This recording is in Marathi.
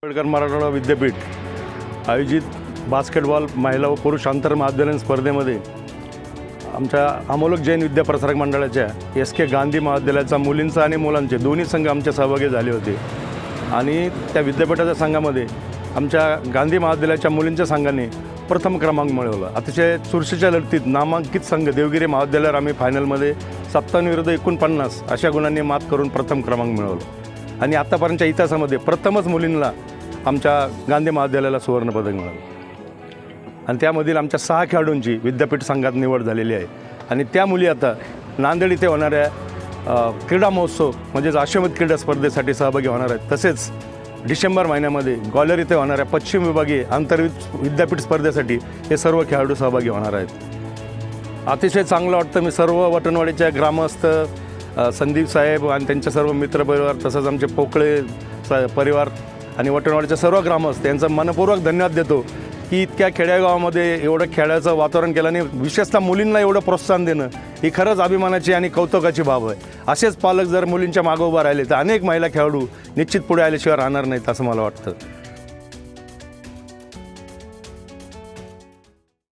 आंबेडकर मराठवाडा विद्यापीठ आयोजित बास्केटबॉल महिला व पुरुष आंतर महाविद्यालयीन स्पर्धेमध्ये आमच्या अमोलक जैन विद्या प्रसारक मंडळाच्या SK गांधी महाविद्यालयाचा मुलींचा आणि मुलांचे दोन्ही संघ आमच्या सहभागी झाले होते आणि त्या विद्यापीठाच्या संघामध्ये आमच्या गांधी महाविद्यालयाच्या मुलींच्या संघाने प्रथम क्रमांक मिळवला। अतिशय चुरशीच्या लढतीत नामांकित संघ देवगिरी महाविद्यालयावर आम्ही फायनलमध्ये 57 विरुद्ध 49 अशा गुणांनी मात करून प्रथम क्रमांक मिळवला आणि आतापर्यंतच्या इतिहासामध्ये प्रथमच मुलींना आमच्या गांधी महाविद्यालयाला सुवर्णपदक मिळालं आणि त्यामधील आमच्या 6 खेळाडूंची विद्यापीठ संघात निवड झालेली आहे आणि त्या मुली आता नांदेड इथे होणाऱ्या क्रीडा महोत्सव म्हणजेच अश्वमेध क्रीडा स्पर्धेसाठी सहभागी होणार आहेत। तसेच डिसेंबर महिन्यामध्ये ग्वाल्हेर इथे होणाऱ्या पश्चिम विभागीय विद्यापीठ स्पर्धेसाठी हे सर्व खेळाडू सहभागी होणार आहेत। अतिशय चांगलं वाटतं। मी सर्व वटणवाडीच्या ग्रामस्थ संदीप साहेब आणि त्यांच्या सर्व मित्रपरिवार तसंच आमचे पोकळे परिवार आणि वटणवाडीच्या सर्व ग्रामस्थ यांचा मनपूर्वक धन्यवाद देतो की इतक्या खेडेगावामध्ये एवढं खेळाचं वातावरण केलं आणि विशेषतः मुलींना एवढं प्रोत्साहन देणं ही खरंच अभिमानाची आणि कौतुकाची बाब आहे। असेच पालक जर मुलींच्या मागे उभा राहिले तर अनेक महिला खेळाडू निश्चित पुढे आल्याशिवाय राहणार नाहीत असं मला वाटतं।